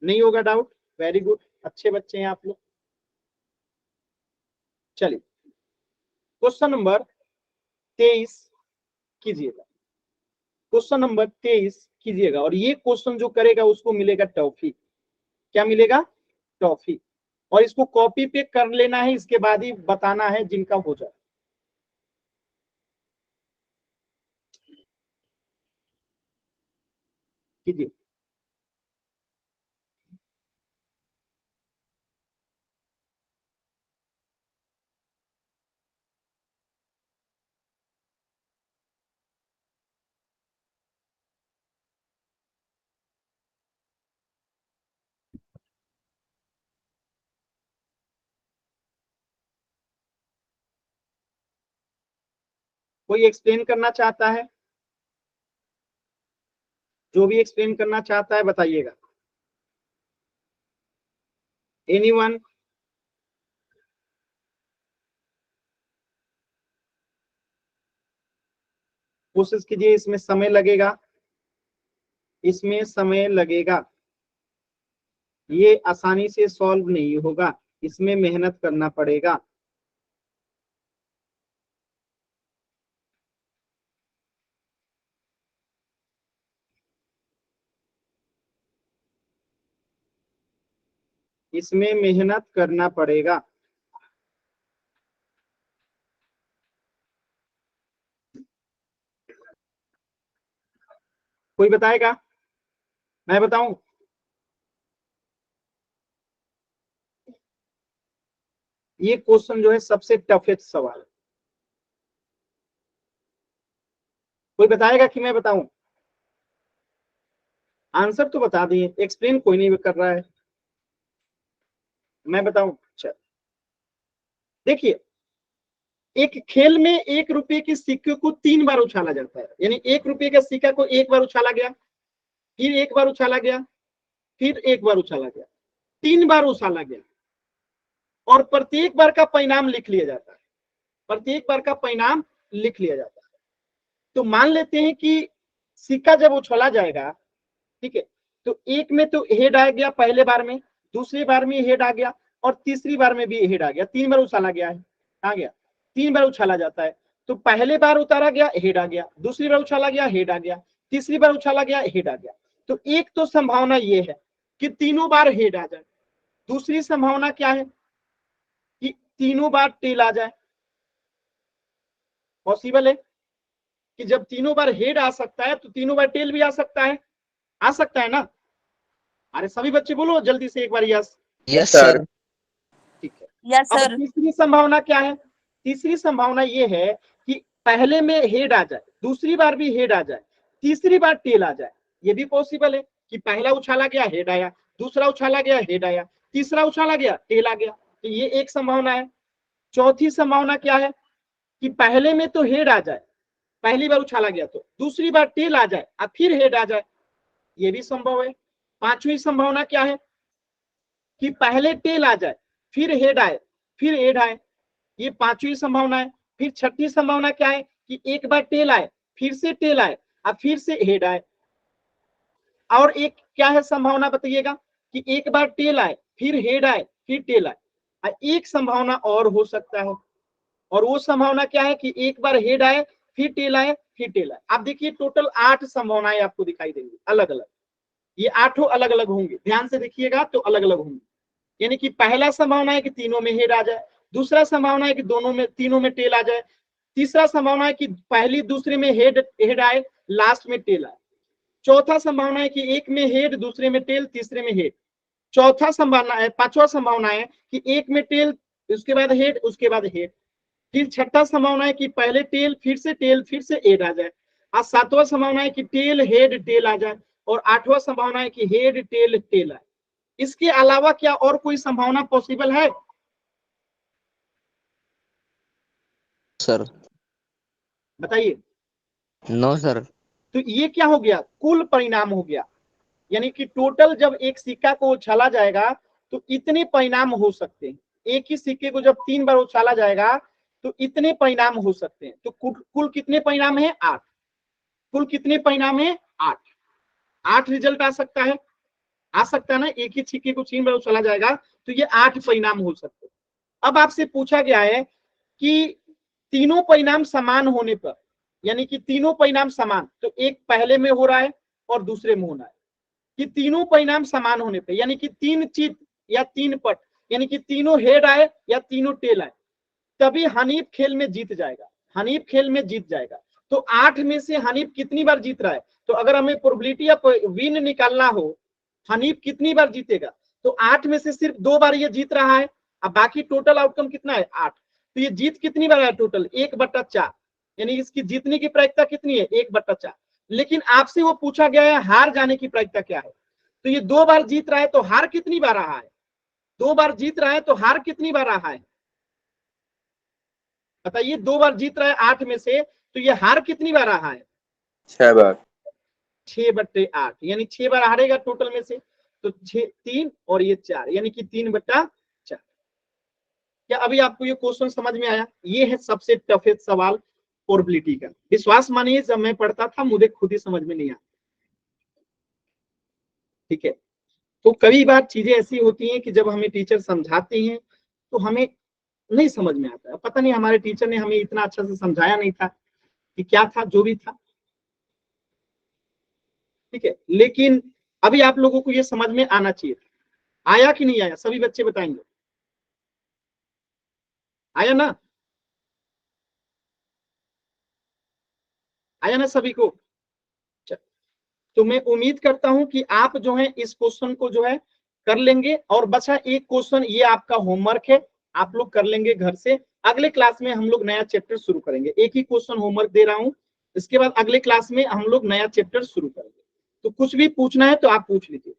नहीं होगा डाउट, वेरी गुड, अच्छे बच्चे हैं आप लोग। चलिए क्वेश्चन नंबर 23 कीजिएगा, क्वेश्चन नंबर 23 कीजिएगा, और ये क्वेश्चन जो करेगा उसको मिलेगा टॉफी। क्या मिलेगा? टॉफी। और इसको कॉपी पे कर लेना है, इसके बाद ही बताना है जिनका हो जाए। कीजिए। कोई एक्सप्लेन करना चाहता है? जो भी एक्सप्लेन करना चाहता है बताइएगा। एनीवन? कोशिश कीजिए, इसमें समय लगेगा, इसमें समय लगेगा, ये आसानी से सॉल्व नहीं होगा, इसमें मेहनत करना पड़ेगा। इसमें मेहनत करना पड़ेगा। कोई बताएगा? मैं बताऊं? ये क्वेश्चन जो है सबसे टफेस्ट सवाल है। कोई बताएगा कि मैं बताऊं? आंसर तो बता दिए, एक्सप्लेन कोई नहीं कर रहा है। मैं बताऊं? चल देखिए, एक खेल में 1 रुपए के सिक्के को 3 बार उछाला जाता है, यानी 1 रुपए का सिक्का को 1 बार उछाला गया, फिर 1 बार उछाला गया, फिर 1 बार उछाला गया, 3 बार उछाला गया, और प्रत्येक बार का परिणाम लिख लिया जाता है, प्रत्येक बार का परिणाम लिख लिया जाता है। तो मान लेते हैं कि सिक्का जब उछाला जाएगा, ठीक है, तो एक में तो हेड आ गया पहले बार में, दूसरी बार में हेड आ गया, और तीसरी बार में भी हेड आ गया, 3 बार उछाला गया है, आ गया, 3 बार उछाला जाता है। तो पहले बार उतारा गया हेड आ गया, दूसरी बार उछाला गया हेड आ गया, तीसरी बार उछाला गया हेड आ गया। तो एक तो संभावना ये है कि तीनों बार हेड आ जाए, दूसरी संभावना क्या है कि तीनों बार टेल आ जाए। पॉसिबल है कि जब तीनों बार हेड आ सकता है तो तीनों बार टेल भी आ सकता है, आ सकता है ना? अरे सभी बच्चे बोलो जल्दी से एक बार यस।
Yes sir.
ठीक है।
यस
अब
सर।
तीसरी संभावना क्या है? तीसरी संभावना ये है कि पहले में हेड आ जाए, दूसरी बार भी हेड आ जाए, तीसरी बार टेल आ जाए। ये भी पॉसिबल है कि पहला उछाला गया हेड आया, दूसरा उछाला गया हेड आया, तीसरा उछाला गया टेल आ गया। तो ये एक संभावना है। चौथी संभावना क्या है कि पहले में तो हेड आ जाए, पहली बार उछाला गया, तो दूसरी बार टेल आ जाए और फिर हेड आ जाए, ये भी संभव है। पांचवी संभावना क्या है कि पहले टेल आ जाए, फिर हेड आए, फिर हेड आए, ये पांचवी संभावना है। फिर छठी संभावना क्या है कि एक बार टेल आए, फिर से टेल आए और फिर से हेड आए। और एक क्या है संभावना बताइएगा कि एक बार टेल आए, फिर हेड आए, फिर टेल आए। एक संभावना और हो सकता है, और वो संभावना क्या है कि एक बार हेड आए, फिर टेल आए, फिर टेल आए। आप देखिए टोटल 8 संभावनाएं आपको दिखाई देंगी अलग अलग, ये 8 अलग अलग होंगे, ध्यान से देखिएगा तो अलग अलग होंगे। यानी कि पहला संभावना है कि तीनों में हेड आ जाए, दूसरा संभावना है कि दोनों में तीनों में टेल आ जाए। तीसरा संभावना है कि पहली दूसरे में हेड आए, लास्ट में टेल आए। चौथा संभावना है कि एक में हेड, दूसरे में टेल, तीसरे में हेड। चौथा संभावना है, पांचवा संभावना है कि एक में टेल, उसके बाद हेड, उसके बाद हेड। फिर छठा संभावना है कि पहले टेल, फिर से हेड आ जाए। और सातवां संभावना है कि टेल हेड टेल आ जाए। और आठवां संभावना है कि हेड टेल टेल आए। इसके अलावा क्या और कोई संभावना पॉसिबल है?
सर
बताइए।
No sir.
तो ये क्या हो गया? कुल परिणाम हो गया। यानी कि टोटल जब एक सिक्का को उछाला जाएगा तो इतने परिणाम हो सकते हैं। एक ही सिक्के को जब 3 बार उछाला जाएगा तो इतने परिणाम हो सकते हैं। तो कुल कितने परिणाम है? 8। कुल कितने परिणाम है? 8। 8 रिजल्ट आ सकता है ना। एक ही सिक्के को 3 बार उछाला जाएगा तो ये 8 परिणाम हो सकते हैं। अब आपसे पूछा गया है कि तीनों परिणाम समान होने पर, यानी कि तीनों परिणाम समान, तो एक पहले में हो रहा है और दूसरे में होना है, कि तीनों परिणाम समान होने पे, यानी कि 3 चित या 3 पट, यानी कि तीनों हेड आए या तीनों टेल आए, तभी हनीफ खेल में जीत जाएगा। हनीफ खेल में जीत जाएगा। तो 8 में से हनीफ कितनी बार जीत रहा है? तो अगर हमें प्रोबेबिलिटी ऑफ विन निकालना हो, हनीफ कितनी बार जीतेगा, तो 8 में से सिर्फ 2 बार ये जीत रहा है। अब बाकी टोटल आउटकम कितना है? 8। तो ये जीत कितनी बार है? टोटल 1/4, यानी इसकी जीतने की प्रायिकता कितनी है? 1/4। लेकिन आपसे वो पूछा गया है हार जाने की प्रायिकता क्या है। तो ये 2 बार जीत रहा है तो हार कितनी बार रहा है? 2 बार जीत रहा है तो हार कितनी बार रहा है? बताइए। 2 बार जीत रहा है 8 में से, तो ये हार कितनी बार रहा है?
6 बार।
6/8, यानी 6 बार हारेगा टोटल में से। तो 6, 3 और ये 4, यानी कि 3/4। क्या अभी आपको ये क्वेश्चन समझ में आया? ये है सबसे टफेस्ट सवाल प्रोबेबिलिटी का। विश्वास मानिए जब मैं पढ़ता था मुझे खुद ही समझ में नहीं आता। ठीक है। तो कई बार चीजें ऐसी होती हैं कि जब हमें टीचर समझाते हैं तो हमें नहीं समझ में आता है। पता नहीं हमारे टीचर ने हमें इतना अच्छा से समझाया नहीं था कि क्या था, जो भी था। ठीक है। लेकिन अभी आप लोगों को ये समझ में आना चाहिए। आया कि नहीं आया? सभी बच्चे बताएंगे। आया ना? आया ना सभी को? तो मैं उम्मीद करता हूं कि आप जो है इस क्वेश्चन को जो है कर लेंगे। और बचा एक क्वेश्चन, ये आपका होमवर्क है, आप लोग कर लेंगे घर से। अगले क्लास में हम लोग नया चैप्टर शुरू करेंगे। एक ही क्वेश्चन होमवर्क दे रहा हूं, इसके बाद अगले क्लास में हम लोग नया चैप्टर शुरू करेंगे। तो कुछ भी पूछना है तो आप पूछ लीजिए।